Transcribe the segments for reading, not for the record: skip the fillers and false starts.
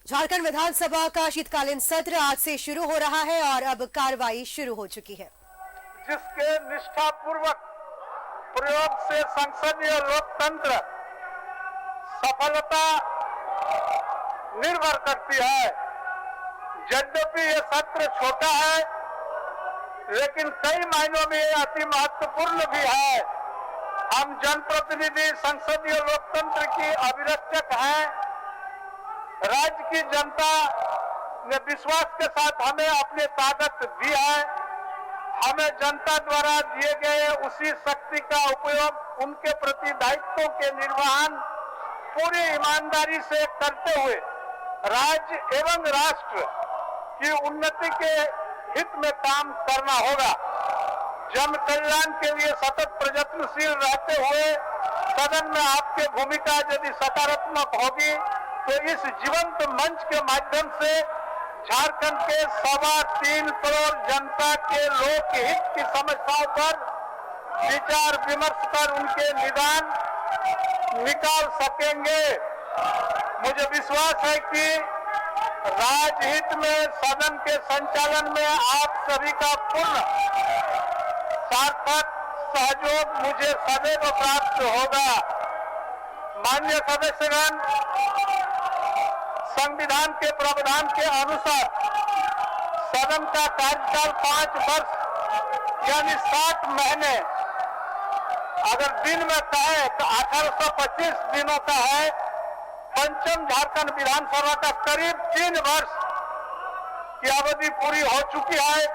झारखंड विधानसभा का शीतकालीन सत्र आज से शुरू हो रहा है और अब कार्रवाई शुरू हो चुकी है। जिसके निष्ठापूर्वक प्रयोग से संसदीय लोकतंत्र सफलता निर्भर करती है। यद्यपि ये सत्र छोटा है, लेकिन कई मायनों में ये अति महत्वपूर्ण भी है। हम जनप्रतिनिधि संसदीय लोकतंत्र की अभिरक्षक हैं। राज्य की जनता ने विश्वास के साथ हमें अपनी ताकत दी है। हमें जनता द्वारा दिए गए उसी शक्ति का उपयोग उनके प्रति दायित्वों के निर्वहन पूरी ईमानदारी से करते हुए राज्य एवं राष्ट्र की उन्नति के हित में काम करना होगा। जन कल्याण के लिए सतत प्रयत्नशील रहते हुए सदन में आपकी भूमिका यदि सकारात्मक होगी तो इस जीवंत मंच के माध्यम से झारखंड के 3.25 करोड़ जनता के लोकहित की समस्याओं पर विचार विमर्श कर उनके निदान निकाल सकेंगे। मुझे विश्वास है कि राजहित में सदन के संचालन में आप सभी का पूर्ण सार्थक सहयोग मुझे सदैव प्राप्त होगा। माननीय सदस्यगण, संविधान के प्रावधान के अनुसार सदन का कार्यकाल 5 वर्ष यानी 60 महीने, अगर दिन में कहे तो 1825 दिनों का है। पंचम झारखंड विधानसभा का करीब 3 वर्ष की अवधि पूरी हो चुकी है।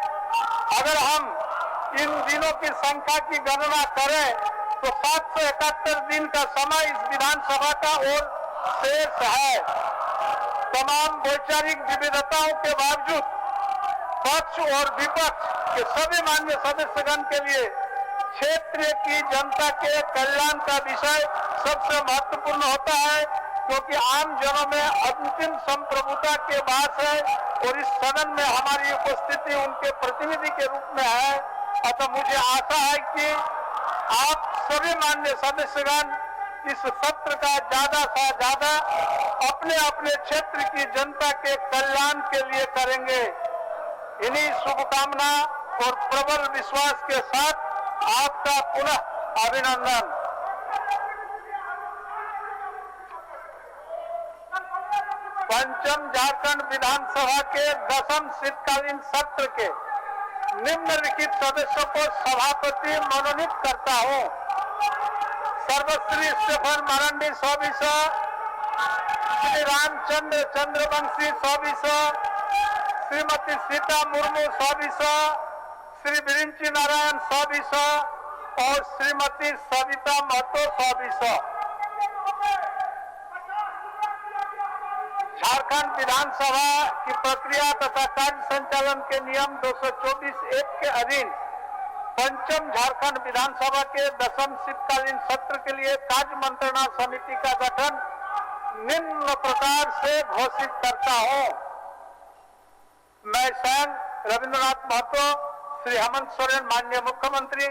अगर हम इन दिनों की संख्या की गणना करें तो 771 दिन का समय इस विधानसभा का और शेष है। तमाम वैचारिक विविधताओं के बावजूद पक्ष और विपक्ष के सभी मान्य सदस्यगण के लिए क्षेत्र की जनता के कल्याण का विषय सबसे महत्वपूर्ण होता है, क्योंकि आम जनों में अंतिम संप्रभुता के वास है और इस सदन में हमारी उपस्थिति उनके प्रतिनिधि के रूप में है। अतः मुझे आशा है कि आप सभी मान्य सदस्यगण इस सत्र का ज्यादा से ज्यादा अपने अपने क्षेत्र की जनता के कल्याण के लिए करेंगे। इन्हीं शुभकामना और प्रबल विश्वास के साथ आपका पुनः अभिनंदन। पंचम झारखंड विधानसभा के 10वें शीतकालीन सत्र के निम्नलिखित सदस्यों को सभापति मनोनीत करता हूं। सर्वश्री स्टेफन मारंडी 100, श्री रामचंद्र चंद्रवंशी 100, श्रीमती सीता मुर्मू 100, श्री बिरिंची नारायण 100 और श्रीमती सविता महतो 100। झारखंड विधानसभा की प्रक्रिया तथा कार्य संचालन के नियम 224(1) के अधीन पंचम झारखंड विधानसभा के 10वें शीतकालीन सत्र के लिए कार्य मंत्रणा समिति का गठन निम्न प्रकार से घोषित करता हूं। मैं स्वयं रविंद्रनाथ महतो, श्री हेमंत सोरेन माननीय मुख्यमंत्री,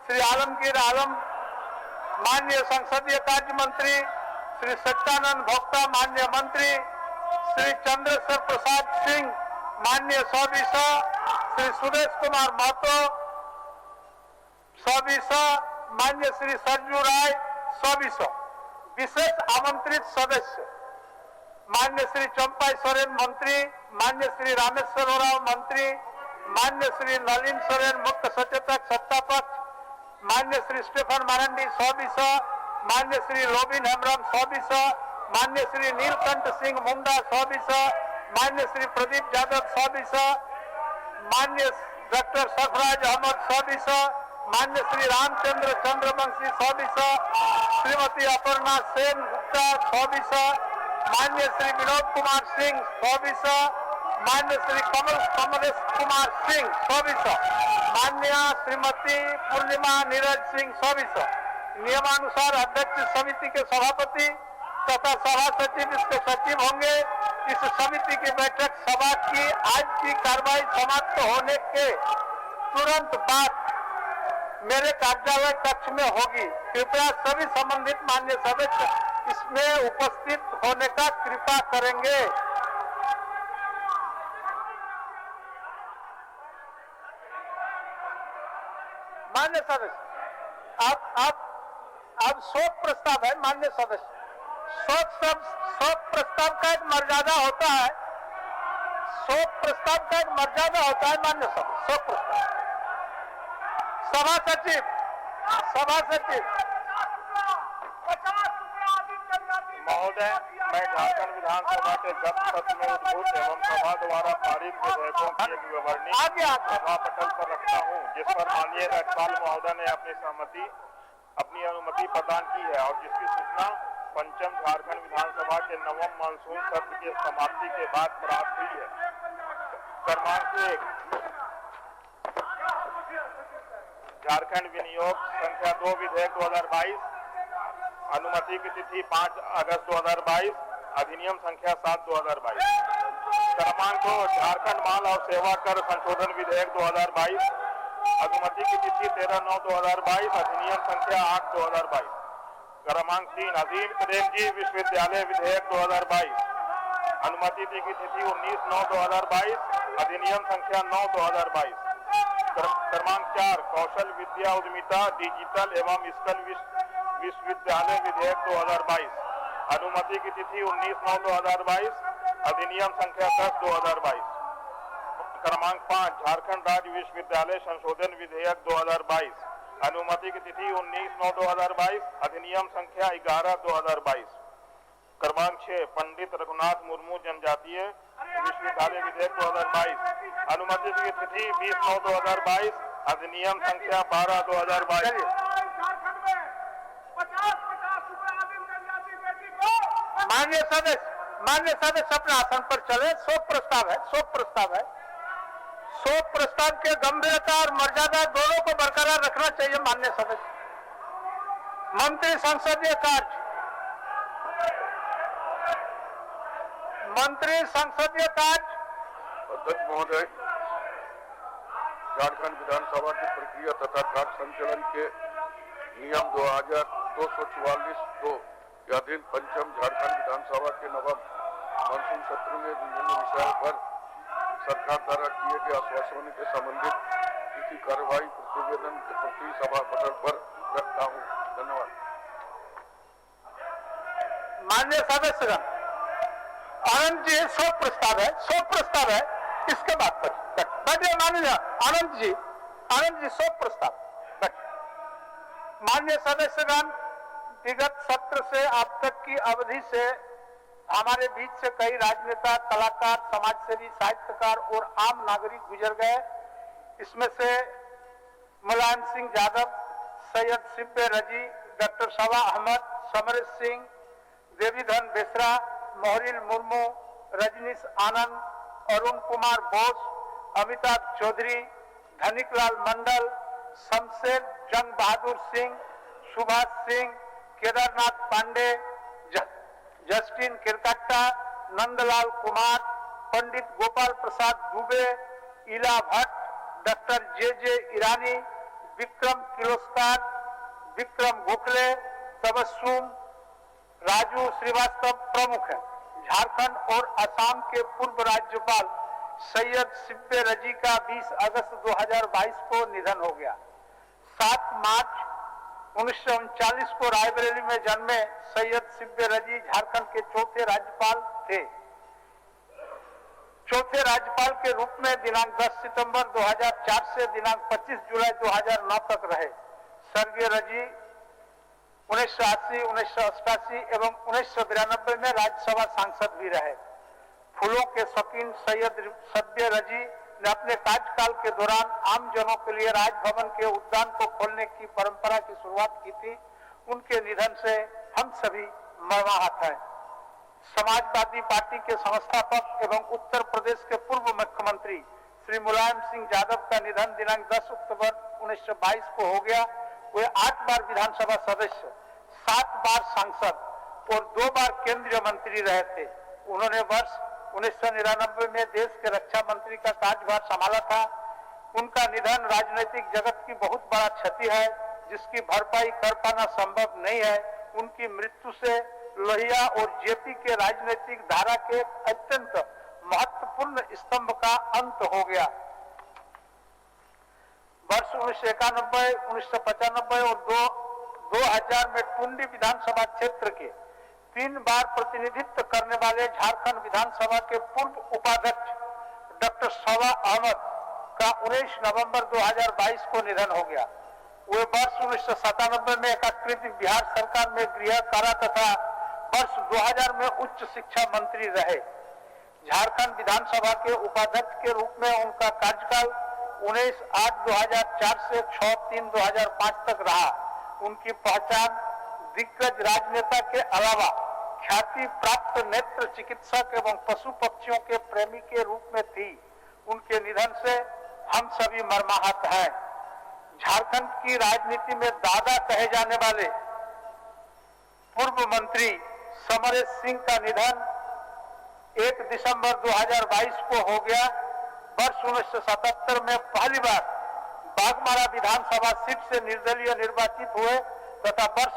श्री आलमगीर आलम माननीय संसदीय कार्य मंत्री, श्री सच्चानंद भोक्ता माननीय मंत्री, श्री चंद्रशेखर प्रसाद सिंह माननीय 100, श्री सुरेश कुमार महतो 100, मान्य श्री सरजू राय 100, विशेष आमंत्रित सदस्य मान्य श्री चंपाई सोरेन मंत्री, मान्य श्री रामेश्वर राव मंत्री, मान्य श्री नलिन सोरेन मुख्य सचेतक सत्तापक्ष, मान्य श्री स्टेफन मारंडी 100, मान्य श्री रोबिन हेम्ब्रम 100, मान्य श्री नीलकंठ सिंह मुंडा 100, मान्य श्री प्रदीप यादव 100, मान्य डॉक्टर सरफराज अहमद 100, मान्य श्री रामचंद्र चंद्रवंशी 100, श्रीमती अपर्णा सेन गुप्ता 100, मान्य श्री विनोद कुमार सिंह 100, मान्य श्री कमलेश कुमार सिंह 100, मान्य श्रीमती पूर्णिमा नीरज सिंह 100। नियमानुसार अध्यक्ष समिति के सभापति तथा सभा सचिव इसके सचिव होंगे। इस समिति की बैठक सभा की आज की कार्रवाई समाप्त होने के तुरंत बाद मेरे कार्यालय कक्ष में होगी। कृपया सभी संबंधित मान्य सदस्य इसमें उपस्थित होने का कृपा करेंगे। मान्य सदस्य, अब शोक प्रस्ताव है। मान्य सदस्य, शोक प्रस्ताव का एक मर्यादा होता है। शोक प्रस्ताव का एक मर्यादा होता है। मान्य सदस्य, शोक प्रस्ताव। सभा सचिव महोदय, मैं झारखंड विधानसभा के गत सत्र में उद्भूत एवं सभा द्वारा पारित विधेयकों की एक विवरणी सभा पटल पर रखता हूं, जिस पर माननीय राज्यपाल महोदय ने अपनी अनुमति प्रदान की है और जिसकी सूचना पंचम झारखंड विधानसभा के नवम मानसून सत्र की समाप्ति के बाद प्राप्त हुई है। क्रमांक 1, झारखंड विनियोग संख्या 2 विधेयक 2022, अनुमति की तिथि 5 अगस्त 2022, अधिनियम संख्या 7 2022। क्रमांक 2, झारखंड माल और सेवा कर संशोधन विधेयक 2022, अनुमति की तिथि 13/9/2022, अधिनियम संख्या 8 2022। क्रमांक 3, अजीम प्रेमजी विश्वविद्यालय विधेयक 2022, अनुमति की तिथि 19/9/2022, अधिनियम संख्या 9 2022। क्रमांक 4, कौशल विद्या उद्यमिता डिजिटल एवं स्किल विश्वविद्यालय विधेयक 2022, अनुमति की तिथि 19/9/2022, अधिनियम संख्या 10 2022। क्रमांक 5, झारखंड राज्य विश्वविद्यालय संशोधन विधेयक 2022, अनुमति की तिथि 19/9/2022, अधिनियम संख्या 11 2022। क्रमांक 6, पंडित रघुनाथ मुर्मू जनजातीय विश्वविद्यालय विधेयक 2022, अनुमति की तिथि 20/9/2022, अधिनियम संख्या 12 2022। मान्य सदस्य अपने आसन पर चले। शोक प्रस्ताव है। शोक प्रस्ताव के गंभीरता और मर्यादा दोनों को बरकरार रखना चाहिए। मान्य सदस्य, मंत्री संसदीय कार्य अध्यक्ष महोदय, झारखंड विधानसभा की प्रक्रिया तथा कार्य संचालन के नियम 2244(2) के अधीन पंचम झारखंड विधानसभा के नवम मानसून सत्र में विभिन्न विषयों पर सरकार द्वारा किए गए आश्वासनों के संबंधित किसी कार्रवाई प्रतिवेदन के प्रति सभा पटल पर रखता हूँ। धन्यवाद। मान्य सदस्यगण, आनंद जी, शोक प्रस्ताव है। इसके बाद बैठिए। माननीय आनंद जी, शोक प्रस्ताव बैठिए। मान्य सदस्यगण, विगत सत्र से अब तक की अवधि से हमारे बीच से कई राजनेता, कलाकार, समाजसेवी, साहित्यकार और आम नागरिक गुजर गए। इसमें से मुलायम सिंह यादव, सैयद सिब्बे रजी, डॉक्टर सबा अहमद, समरेश सिंह, देवीधन बेसरा, मोहरिल मुर्मू, रजनीश आनंद, अरुण कुमार बोस, अमिताभ चौधरी, धनिकलाल मंडल, शमशेर जंग बहादुर सिंह, सुभाष सिंह, केदारनाथ पांडे, जस्टिन किरकट्टा, नंदलाल कुमार, पंडित गोपाल प्रसाद दुबे, इला भट्ट, डॉक्टर जे ईरानी, विक्रम किर्लोस्कर, विक्रम गोखले, तबस्सुम, राजू श्रीवास्तव प्रमुख हैं। झारखंड और असम के पूर्व राज्यपाल सैयद सिब्बे रजी का 20 अगस्त 2022 को निधन हो गया। 7 मार्च 1939 को रायबरेली में जन्मे सैयद सिब्बे रजी झारखंड के चौथे राज्यपाल थे। चौथे राज्यपाल के रूप में दिनांक 10 सितंबर 2004 से दिनांक 25 जुलाई 2009 तक रहे। स्वर्गीय रजी 1980, 1988 एवं 1992 में राज्यसभा सांसद भी रहे। फूलों के शौकीन सैयद सिब्बे रजी ने अपने कार्यकाल के दौरान आम जनों के लिए राजभवन के उद्यान को खोलने की परंपरा की शुरुआत की थी। उनके निधन से हम सभी मर्माहत हैं। समाजवादी पार्टी के संस्थापक एवं उत्तर प्रदेश के पूर्व मुख्यमंत्री श्री मुलायम सिंह यादव का निधन दिनांक 10 अक्टूबर 1922 को हो गया। वे 8 बार विधानसभा सदस्य, 7 बार सांसद और 2 बार केंद्रीय मंत्री रहे थे। उन्होंने वर्ष 1999 में देश के रक्षा मंत्री का कार्यभार संभाला था। उनका निधन राजनीतिक जगत की बहुत बड़ा क्षति है, जिसकी भरपाई कर पाना संभव नहीं है। उनकी मृत्यु से लोहिया और जेपी के राजनीतिक धारा के अत्यंत महत्वपूर्ण स्तंभ का अंत हो गया। वर्ष 1991, 1995 और 2000 में टुंडी विधानसभा क्षेत्र के 3 बार प्रतिनिधित्व करने वाले झारखंड विधानसभा के पूर्व उपाध्यक्ष डॉक्टर शोभा अहमद का 19 नवंबर 2022 को निधन हो गया। वे वर्ष 1997 में एकीकृत बिहार सरकार में गृह कारा तथा वर्ष 2000 में उच्च शिक्षा मंत्री रहे। झारखंड विधानसभा के उपाध्यक्ष के रूप में उनका कार्यकाल 19/8/2004 से 6/3/2005 तक रहा। उनकी पहचान दिग्गज राजनेता के अलावा ख्याति प्राप्त नेत्र चिकित्सक एवं पशु पक्षियों के प्रेमी के रूप में थी। उनके निधन से हम सभी मर्माहत हैं। झारखंड की राजनीति में दादा कहे जाने वाले पूर्व मंत्री समरेश सिंह का निधन 1 दिसंबर 2022 को हो गया। वर्ष 1977 में पहली बार बाघमारा विधानसभा सीट से निर्दलीय निर्वाचित हुए तथा वर्ष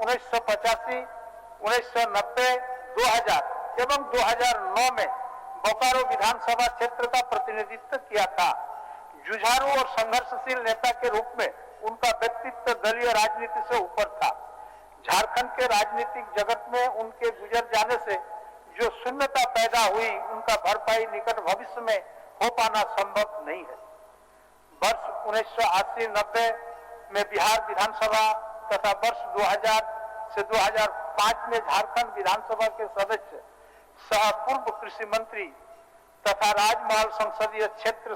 1985, 1990, 2000 एवं 2009 में बोकारो विधानसभा क्षेत्र का प्रतिनिधित्व किया था। जुझारू और संघर्षशील नेता के रूप में उनका व्यक्तित्व दलीय राजनीति से ऊपर था। झारखंड के राजनीतिक जगत में उनके गुजर जाने से जो शून्यता पैदा हुई, उनका भरपाई निकट भविष्य में हो पाना संभव नहीं है। वर्ष 1980-90 में बिहार विधानसभा तथा वर्ष 2000 से 2005 में झारखंड विधानसभा के सदस्य सह पूर्व कृषि मंत्री तथा राजमहल संसदीय क्षेत्र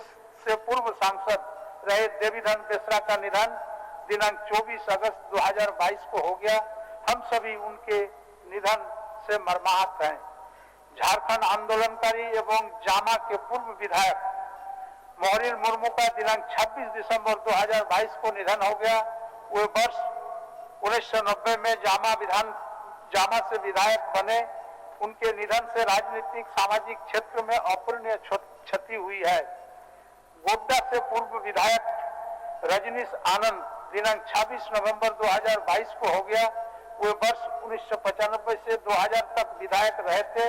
से पूर्व सांसद रहे देवीधन बेसरा का निधन दिनांक 24 अगस्त 2022 को हो गया। हम सभी उनके निधन से मर्माहत हैं। झारखंड आंदोलनकारी एवं जामा के पूर्व विधायक मोहरिल मुर्मू का दिनांक 26 दिसंबर 2022 को निधन हो गया। वे वर्ष 1990 में जामा से विधायक बने। उनके निधन से राजनीतिक सामाजिक क्षेत्र में अपूरणीय क्षति हुई है। गोड्डा से पूर्व विधायक रजनीश आनंद दिनांक 26 नवंबर 2022 को हो गया। वे वर्ष 1995 से 2000 तक विधायक रहे थे।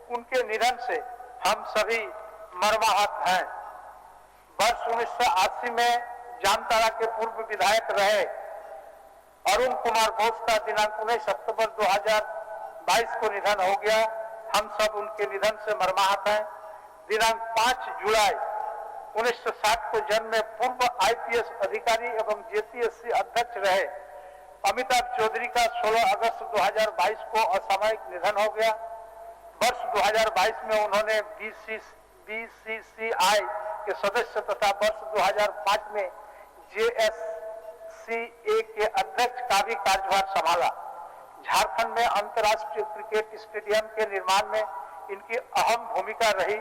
उनके निधन से हम सभी मर्माहत हैं। वर्ष 1980 में जामताड़ा के पूर्व विधायक रहे अरुण कुमार घोष का दिनांक 19 अक्टूबर 2022 को निधन हो गया। हम सब उनके निधन से मर्माहत हैं। दिनांक 5 जुलाई 1960 को जन्मे पूर्व आईपीएस अधिकारी एवं जेपीएससी अध्यक्ष रहे अमिताभ चौधरी का 16 अगस्त 2022 को असामयिक निधन हो गया। वर्ष 2022 में उन्होंने बीसीसीआई के सदस्य तथा वर्ष 2005 में जेएससीए के अध्यक्ष का भी कार्यभार संभाला। झारखंड में अंतर्राष्ट्रीय क्रिकेट स्टेडियम के निर्माण में इनकी अहम भूमिका रही।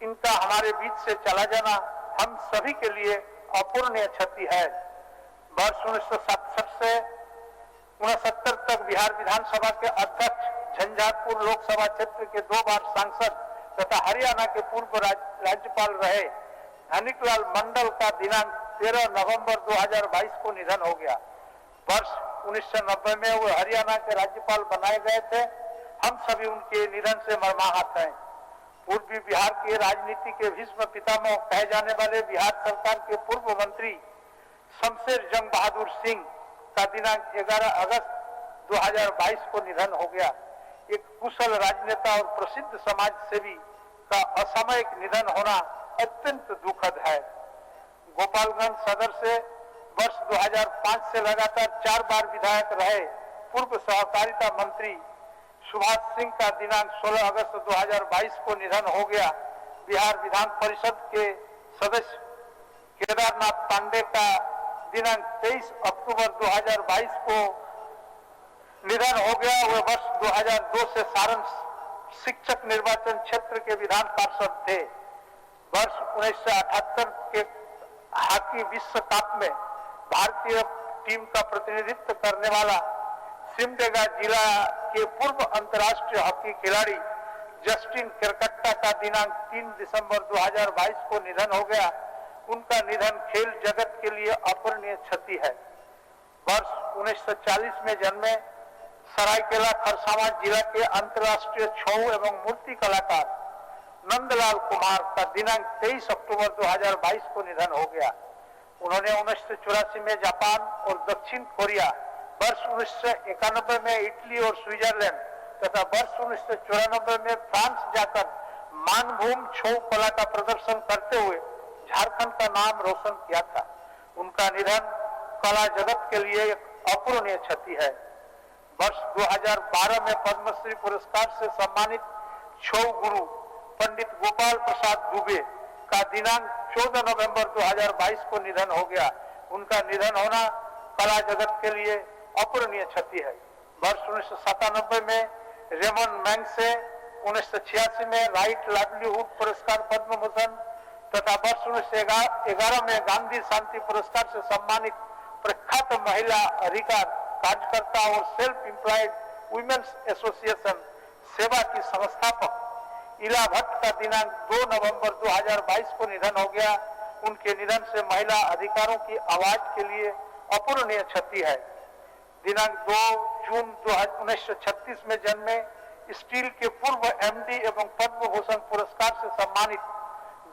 इनका हमारे बीच से चला जाना हम सभी के लिए अपूरणीय क्षति है। वर्ष 1967 से 69 तक बिहार विधानसभा के अध्यक्ष, झंझारपुर लोकसभा क्षेत्र के 2 बार सांसद तथा हरियाणा के पूर्व राज्यपाल रहे धनिकलाल मंडल का दिनांक 13 नवंबर 2022 को निधन हो गया। वर्ष 1990 में वो हरियाणा के राज्यपाल बनाए गए थे। हम सभी उनके निधन से मर्माहत हैं। पूर्वी बिहार के राजनीति के भीष्म पितामह कहे जाने वाले बिहार सरकार के पूर्व मंत्री शमशेर जंग बहादुर सिंह का दिनांक 11 अगस्त 2022 को निधन हो गया। एक कुशल राजनेता और प्रसिद्ध समाज सेवी का असामयिक निधन होना अत्यंत दुखद है। गोपालगंज सदर से वर्ष 2005 से लगातार 4 बार विधायक रहे पूर्व सहकारिता मंत्री सुभाष सिंह का दिनांक 16 अगस्त 2022 को निधन हो गया। बिहार विधान परिषद के सदस्य केदारनाथ पांडे का दिनांक 23 अक्टूबर 2022 को निधन हो गया। वे वर्ष 2002 से सारण शिक्षक निर्वाचन क्षेत्र के विधान पार्षद थे। वर्ष 1978 के हॉकी विश्व कप में भारतीय टीम का प्रतिनिधित्व करने वाला सिमडेगा जिला के पूर्व अंतर्राष्ट्रीय हॉकी खिलाड़ी जस्टिन केरकट्टा का दिनांक 3 दिसंबर 2022 को निधन हो गया। उनका निधन खेल जगत के लिए अपूरणीय क्षति है। वर्ष 1940 में जन्मे सरायकेला खरसावां जिला के अंतर्राष्ट्रीय छऊ एवं मूर्ति कलाकार नंदलाल कुमार का दिनांक 23 अक्टूबर 2022 को निधन हो गया। उन्होंने 1984 में जापान और दक्षिण कोरिया, वर्ष 1991 में इटली और स्विट्जरलैंड तथा वर्ष 1994 में फ्रांस जाकर मानभूम छऊ कला का प्रदर्शन करते हुए झारखंड का नाम रोशन किया था। उनका निधन कला जगत के लिए एक अपूरणीय क्षति है। वर्ष 2012 में पद्मश्री पुरस्कार से सम्मानित छऊ गुरु पंडित गोपाल प्रसाद दुबे का दिनांक 14 नवंबर 2022 को निधन हो गया। उनका निधन होना कला जगत के लिए अपूरणीय क्षति है। वर्ष 1997 में रेमन मैग्सेसे, 1986 में राइट लाइवलीहुड पुरस्कार पद्म भूषण तथा वर्ष 1911 में गांधी शांति पुरस्कार से सम्मानित प्रख्यात महिला अधिकार कार्यकर्ता और सेल्फ एम्प्लॉयड वुमेन्स एसोसिएशन सेवा की संस्थापक इला भट्ट का दिनांक 2 नवंबर 2022 को निधन हो गया। उनके निधन से महिला अधिकारों की आवाज के लिए अपूरणीय क्षति है। दिनांक 2 जून 1936 में जन्मे स्टील के पूर्व एमडी एवं पद्म भूषण पुरस्कार से सम्मानित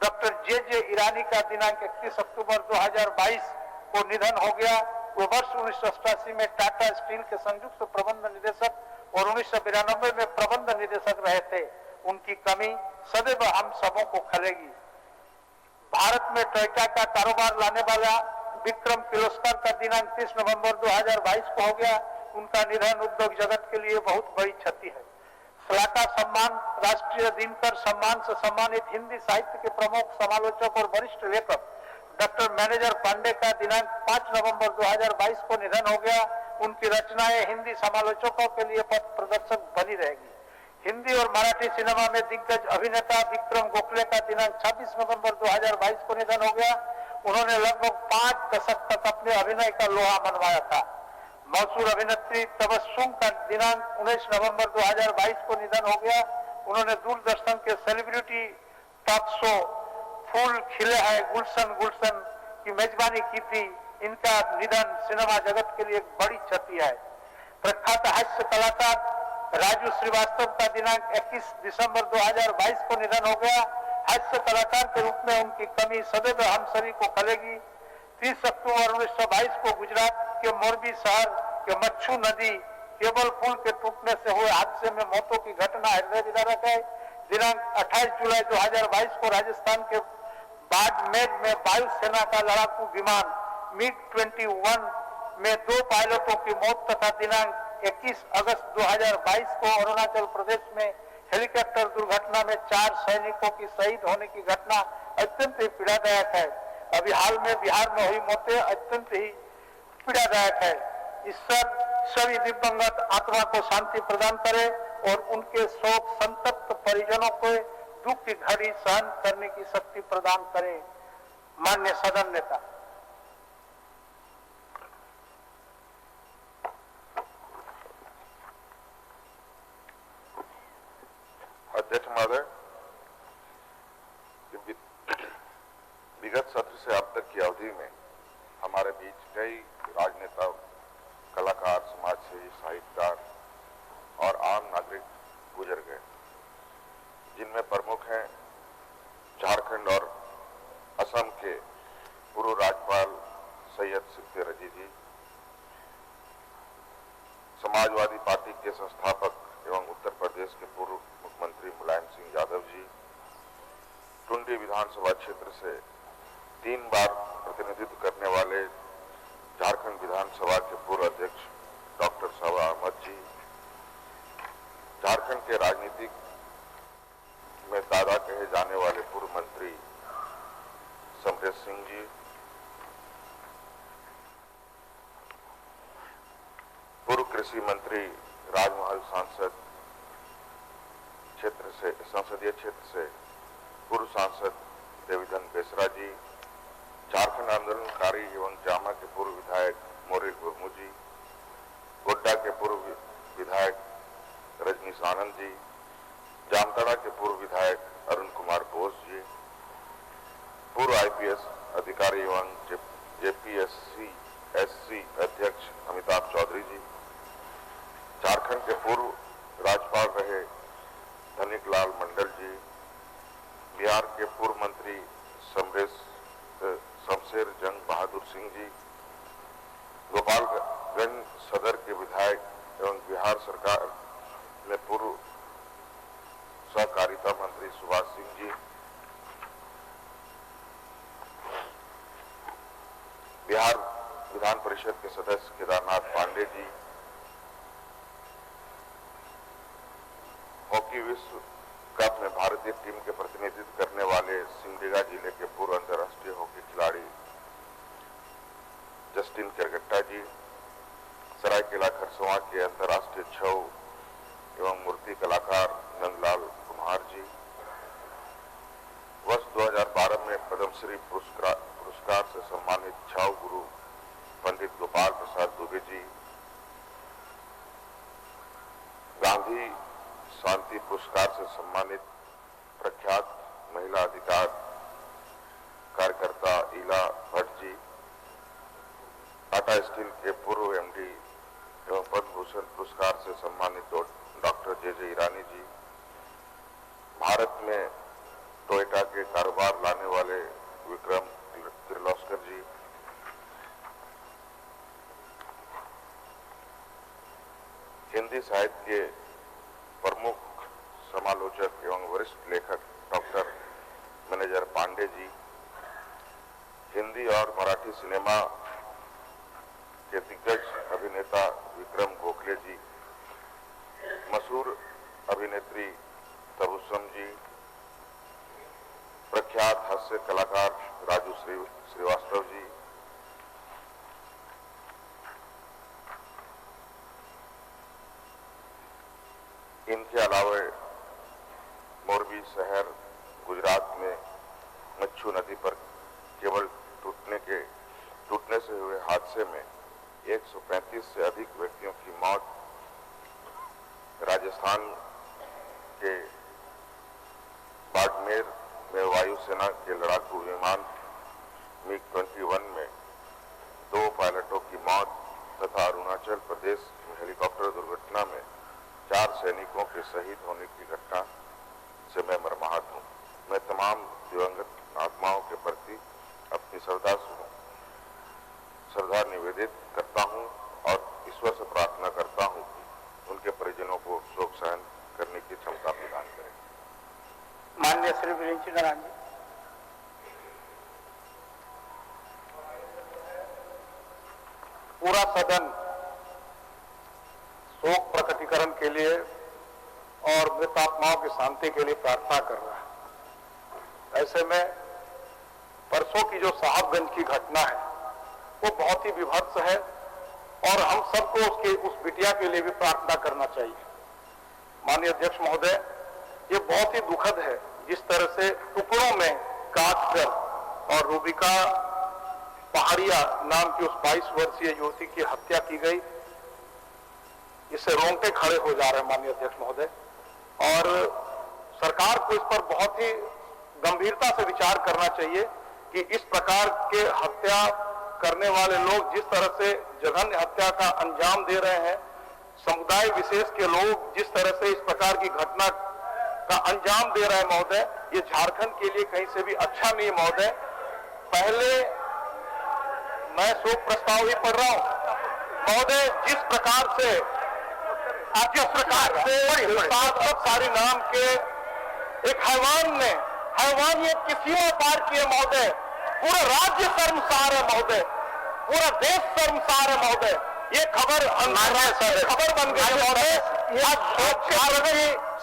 डॉक्टर जे ईरानी का दिनांक 31 अक्टूबर 2022 को निधन हो गया। वो वर्ष 1988 में टाटा स्टील के संयुक्त प्रबंध निदेशक और 1992 में प्रबंध निदेशक रहे थे। उनकी कमी सदैव हम सबों को खलेगी। भारत में टोयोटा का कारोबार लाने वाला विक्रम किर्लोस्कर का दिनांक 30 नवंबर 2022 को हो गया। उनका निधन उद्योग जगत के लिए बहुत बड़ी क्षति है। सलाका सम्मान, राष्ट्रीय दिनकर सम्मान से सम्मानित हिंदी साहित्य के प्रमुख समालोचक और वरिष्ठ लेखक डॉक्टर मैनेजर पांडे का दिनांक 5 नवंबर 2022 को निधन हो गया। उनकी रचनाएं हिंदी समालोचकों के लिए पथ प्रदर्शक बनी रहेगी। हिंदी और मराठी सिनेमा में दिग्गज अभिनेता विक्रम गोखले का दिनांक 26 नवंबर 2022 को निधन हो गया। उन्होंने लगभग 5 दशक तक अपने अभिनय का लोहा मनवाया था। मशहूर अभिनेत्री तबस्सुम का दिनांक 19 नवंबर 2022 को निधन हो गया। उन्होंने दूरदर्शन के सेलिब्रिटी टॉक शो फूल खिले हैं गुलशन गुलशन की मेजबानी की थी। इनका निधन सिनेमा जगत के लिए एक बड़ी क्षति है। प्रख्यात हास्य कलाकार राजू श्रीवास्तव का दिनांक 21 दिसंबर 2022 को निधन हो गया। हास्य कलाकार के रूप में उनकी कमी सदैव हम सभी को खलेगी। 30 अक्टूबर 1922 को गुजरात के मोरबी शहर के मच्छू नदी केबल पुल के टूटने से हुए हादसे में मौतों की घटना हृदय विदारक है। दिनांक 28 जुलाई 2022 को राजस्थान के बाड़मेर में वायुसेना का लड़ाकू विमान MiG-21 में 2 पायलटों की मौत तथा दिनांक 21 अगस्त 2022 को अरुणाचल प्रदेश में हेलीकॉप्टर दुर्घटना में 4 सैनिकों की शहीद होने की घटना अत्यंत ही पीड़ादायक है। अभी हाल में बिहार में हुई मौतें अत्यंत ही पीड़ादायक है। ईश्वर सभी दिवंगत आत्मा को शांति प्रदान करे और उनके शोक संतप्त परिजनों को दुख की घड़ी सहन करने की शक्ति प्रदान करे। माननीय सदन नेता। अध्यक्ष महोदय, विगत सत्र से अब तक की अवधि में हमारे बीच कई राजनेता, कलाकार, समाजसेवी, साहित्यकार और आम नागरिक गुजर गए, जिनमें प्रमुख हैं झारखंड और असम के पूर्व राज्यपाल सैयद सिद्दे रजी जी, समाजवादी पार्टी के संस्थापक एवं उत्तर प्रदेश के पूर्व मुख्यमंत्री मुलायम सिंह यादव जी, टुंडी विधानसभा क्षेत्र से 3 बार प्रतिनिधित्व करने वाले झारखंड विधानसभा के पूर्व अध्यक्ष डॉक्टर साबा अहमद जी, झारखंड के राजनीतिक में दादा कहे जाने वाले पूर्व मंत्री समरेश सिंह जी, पूर्व कृषि मंत्री राजमहल संसदीय क्षेत्र से पूर्व सांसद देवीधन बेसरा जी, झारखंड आंदोलनकारी एवं जामा के पूर्व विधायक मोरिल मुर्मू जी, गोड्डा के पूर्व विधायक रजनीश आनंद जी, जामताड़ा के पूर्व विधायक अरुण कुमार बोस जी, पूर्व आईपीएस अधिकारी एवं जेपीएससी अध्यक्ष अमिताभ चौधरी जी, झारखंड के पूर्व राज्यपाल रहे धनिक लाल मंडल जी, बिहार के पूर्व मंत्री समरेश शमशेर जंग बहादुर सिंह जी, गोपालगंज सदर के विधायक एवं बिहार सरकार में पूर्व सहकारिता मंत्री सुभाष सिंह जी, बिहार विधान परिषद के सदस्य केदारनाथ पांडे जी, हॉकी विश्व कप में भारतीय टीम के प्रतिनिधित्व करने वाले सिमडेगा जिले के पूर्व अंतर्राष्ट्रीय हॉकी खिलाड़ी जस्टिन केरगट्टा जी, सरायकेला खरसवां के अंतर्राष्ट्रीय छऊ एवं मूर्ति कलाकार नंदलाल कुमार जी, वर्ष 2012 में पद्मश्री पुरस्कार से सम्मानित छाऊ गुरु पंडित गोपाल प्रसाद दुबे जी, गांधी शांति पुरस्कार से सम्मानित प्रख्यात महिला अधिकार कार्यकर्ता इला भट्ट जी, टाटा स्टील के पूर्व एमडी एवं पद्म भूषण पुरस्कार से सम्मानित डॉक्टर जे ईरानी जी, भारत में टोयोटा के कारोबार लाने वाले विक्रम किर्लोस्कर जी, हिंदी साहित्य के प्रमुख समालोचक एवं वरिष्ठ लेखक डॉक्टर मैनेजर पांडे जी, हिंदी और मराठी सिनेमा के दिग्गज अभिनेता विक्रम गोखले जी, मशहूर अभिनेत्री तबुस्सम जी, प्रख्यात हास्य कलाकार राजू श्रीवास्तव जी, इनके अलावा मोरबी शहर गुजरात में मच्छू नदी पर केबल टूटने से हुए हादसे में 135 से अधिक व्यक्तियों की मौत, राजस्थान के बाड़मेर में वायुसेना के लड़ाकू विमान MiG-21 में 2 पायलटों की मौत तथा अरुणाचल प्रदेश में हेलीकॉप्टर दुर्घटना में 4 सैनिकों के शहीद होने की घटना से मैं मर्माहत हूँ। मैं तमाम दिवंगत आत्माओं के प्रति अपनी श्रद्धा निवेदित करता हूँ और ईश्वर से प्रार्थना करता हूँ कि उनके परिजनों को शोक सहन करने की क्षमता प्रदान करें। माननीय श्री वीरेंद्र नारायण जी। पूरा सदन शोक प्रकटीकरण के लिए और मृत आत्माओं की शांति के लिए प्रार्थना कर रहा है। ऐसे में परसों की जो साहबगंज की घटना है वो बहुत ही विभत्स है और हम सबको उस बिटिया के लिए भी प्रार्थना करना चाहिए। माननीय अध्यक्ष महोदय, ये बहुत ही दुखद है जिस तरह से टुकड़ों में काटकर और रूबिका पहाड़िया नाम की उस 22 वर्षीय युवती की हत्या की गई। इससे रोंगटे खड़े हो जा रहे हैं माननीय अध्यक्ष महोदय, और सरकार को इस पर बहुत ही गंभीरता से विचार करना चाहिए कि इस प्रकार के हत्या करने वाले लोग जिस तरह से जघन्य हत्या का अंजाम दे रहे हैं, समुदाय विशेष के लोग जिस तरह से इस प्रकार की घटना का अंजाम दे रहे हैं महोदय, ये झारखंड के लिए कहीं से भी अच्छा नहीं महोदय। पहले मैं शोक प्रस्ताव ही पढ़ रहा हूं महोदय। जिस प्रकार से सारी नाम के एक हैवानियत की सीमा पार की है महोदय। पूरा राज्य शर्मसार है महोदय, पूरा देश शर्मसार है महोदय। ये खबर खबर बन गई है महोदय।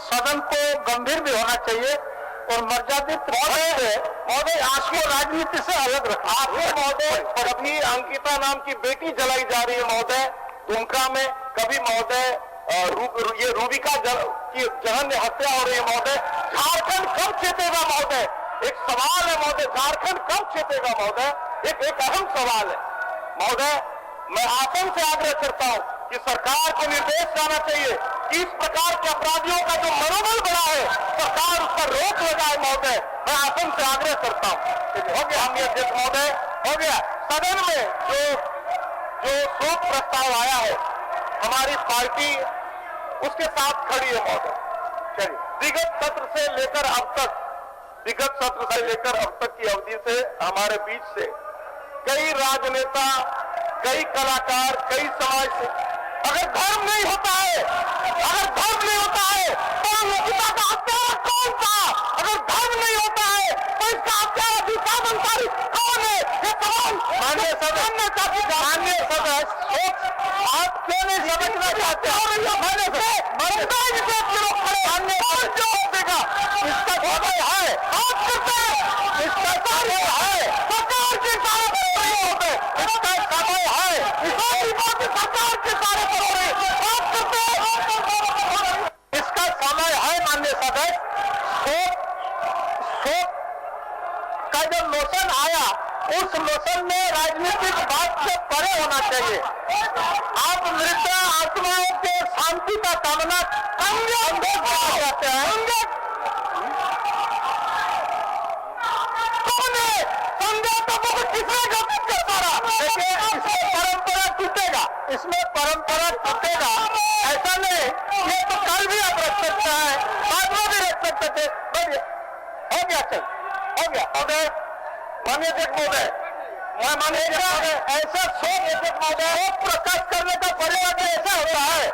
सदन को गंभीर भी होना चाहिए और मर्यादित महोदय आंसू राजनीति से अलग रखा महोदय। कभी अंकिता नाम की बेटी जलाई जा रही है महोदय दुमका में, कभी महोदय ये रूबिका की जघन्य हत्या हो रही है महोदय। झारखंड कब चेतेगा महोदय? एक सवाल है महोदय, झारखंड कब चेतेगा महोदय? एक अहम सवाल है महोदय। मैं आसन से आग्रह करता हूं कि सरकार को निर्देश जाना चाहिए कि इस प्रकार के अपराधियों का जो मनोबल बढ़ा है सरकार उस पर रोक लगाए महोदय। मैं आसन से आग्रह करता हूं। हो गया हम अध्यक्ष महोदय, हो गया। सदन में जो शोक प्रस्ताव आया है हमारी पार्टी उसके साथ खड़ी है महोदय। चलिए, विगत सत्र से लेकर अब तक विगत सत्र से लेकर अब तक की अवधि से हमारे बीच से कई राजनेता, कई कलाकार, कई समाज से, अगर धर्म नहीं होता है, अगर धर्म नहीं होता है तो पिता का हत्यारा कौन था? अगर धर्म नहीं होता है तो इसका हत्यारा विकासकारी कौन है? ये तमाम माननीय सदस्य आप क्यों नहीं समझना चाहते? इसका समय है, आप करते हैं, इसका कार्य है, सरकार के सारे पर नहीं होते, इसका समय है, सरकार के सारे पर हो रहे, आप करते हैं, इसका समय है। माननीय सदस्य, शोक का जब मोशन आया, उस मोशन में राजनीतिक बात से परे होना चाहिए। आप मृत आत्माओं के शांति का कामना करते हैं। किसने गलत करता रहा? देखिए, इसमें परंपरा टूटेगा, इसमें परंपरा टूटेगा। ऐसा नहीं, ये तो कल भी आप रख सकते हैं, बाद में भी रख सकते थे। बढ़िया, हो गया, चल, हो गया। महोदय, माननीय अध्यक्ष महोदय, मैं माननीय ऐसा शोक प्रकाश करने का पर्यावरण ऐसा होता है।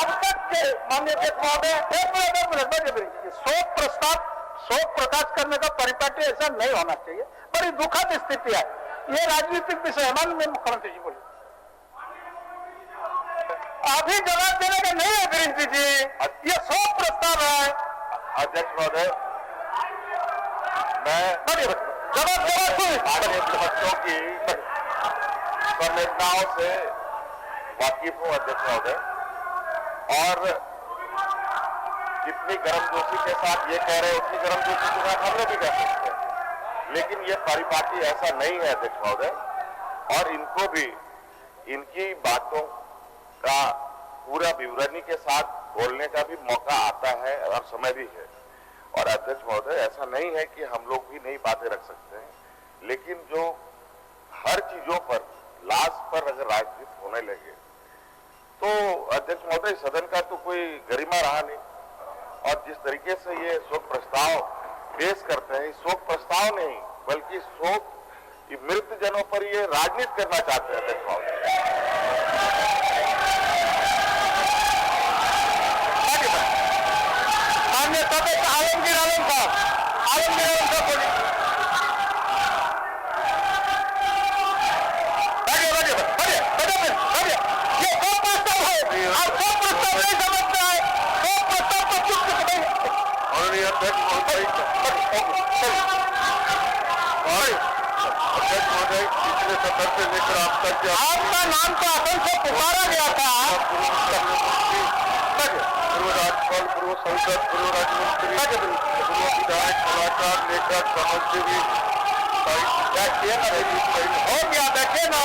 अब तक के माननीय अध्यक्ष महोदय, शोक प्रकाश करने का परिपाटी ऐसा नहीं होना चाहिए। बड़ी दुखद स्थिति है, ये राजनीतिक विषय है। माननीय मुख्यमंत्री जी बोलिए। अभी जवाब देने का नहीं है प्रिंसी जी, ये शोक प्रस्ताव है। अध्यक्ष महोदय, मैं बच्चों की संवेदनाओं से वाकिफ हूं अध्यक्ष महोदय, और जितनी गर्मजोशी के साथ ये कह रहे हैं उतनी गर्मजोशी के साथ हम लोग भी कह सकते हैं, लेकिन ये परिपाटी ऐसा नहीं है अध्यक्ष महोदय। और इनको भी इनकी बातों का पूरा विवरणी के साथ बोलने का भी मौका आता है और समय भी है। और अध्यक्ष महोदय, ऐसा नहीं है कि हम लोग भी नई बातें रख सकते हैं, लेकिन जो हर चीजों पर लाश पर अगर राजनीति होने लगे तो अध्यक्ष महोदय, सदन का तो कोई गरिमा रहा नहीं। और जिस तरीके से ये शोक प्रस्ताव पेश करते हैं, शोक प्रस्ताव नहीं बल्कि शोक मृत जनों पर ये राजनीति करना चाहते हैं अध्यक्ष महोदय। माननीय सदस्य आलमगीर आलम साहब बोलिए। ये शोक प्रस्ताव है, आप शोक प्रस्ताव नहीं समझते हैं, शोक प्रस्ताव को चुप अध्यक्ष महोदय, पिछले सत्र से लेकर आप तक आपका नाम तो असम से पुकारा गया था। पूर्व राज्यपाल, पूर्व सांसद, पूर्व राज्यमंत्री, पूर्व विधायक, कलाकार, लेखक, समाजसेवी, हो गया, देखिए ना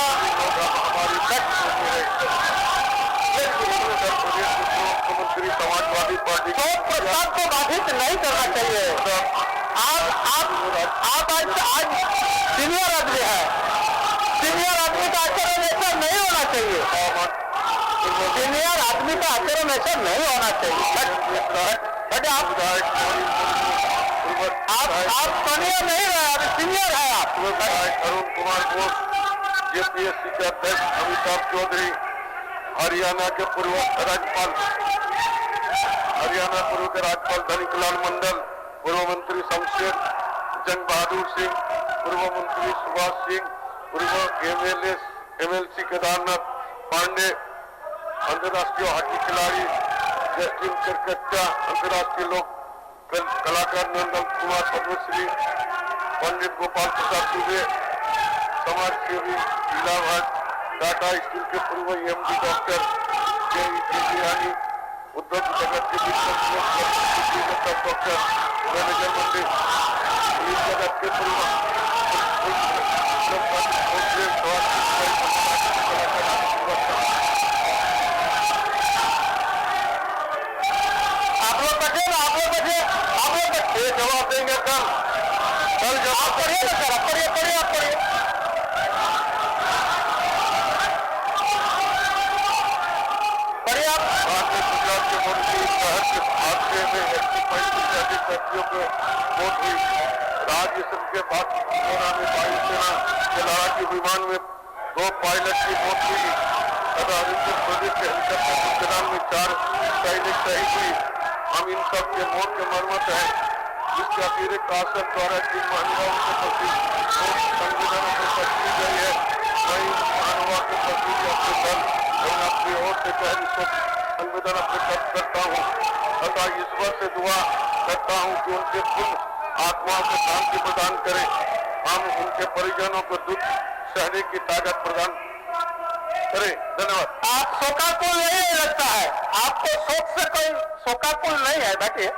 हमारी मुख्यमंत्री समाजवादी पार्टी को प्रस्ताव को बाधित नहीं करना चाहिए। आप आज सीनियर आदमी है, सीनियर आदमी का आचरण ऐसा नहीं होना चाहिए, सीनियर आदमी का आचरण ऐसा नहीं होना चाहिए। आप सीनियर नहीं रहे, अभी सीनियर है आप। अरुण कुमार घोष, जेपीएससी के अध्यक्ष अमिताभ चौधरी, हरियाणा के पूर्व राज्यपाल धनिकलाल मंडल, पूर्व मंत्री शमशेर जंग बहादुर सिंह, पूर्व मंत्री सुभाष सिंह, पूर्व एमएलसी केदारनाथ पांडे, अंतर्राष्ट्रीय हॉकी खिलाड़ी जस्टिन करकट्टा, अंतर्राष्ट्रीय लोक कलाकार नंदन कुमार पद्मश्री, पंडित गोपाल प्रसाद दुबे, समाज सेवी लीला भट्ट, टाटा स्टील के पूर्व एमडी डॉक्टर के उद्योग जगत के डॉक्टर मैनेजर मंत्री, पुलिस जगत के पूर्व आप लोग बचे ना, आप लोग जवाब देंगे कल जवाब पढ़िए ना सर, पढ़िए आप पढ़िए। गुजरात के मंत्री शहर के हादसे में 105 से अधिक व्यक्तियों को मौत हुई। राज्य संघ के बाद वायुसेना के लड़ाकू विमान में 2 पायलट की मौत हुई तथा अरुणाचल प्रदेश के हेलीकॉप्टर दुर्घटना में 4 सैनिक शहीद हुई। हम इन सब के मौत के मर्मत है, जिसके अतिरिक्त शासन द्वारा जिन महिलाओं के प्रति संविधान को पकड़ी गई है, वही मानवा के प्रति अपने दल और अपनी ओर से पहले संविधान अपने करता हूँ तथा ईश्वर से दुआ करता हूँ कि उनके पुण्य आत्माओं को शांति प्रदान करे। हम उनके परिजनों को दुख सहने की ताकत प्रदान करें। धन्यवाद। आप शोकाकुल नहीं लगता है, आपको शोक से कोई शोकाकुल नहीं है। बैठिए।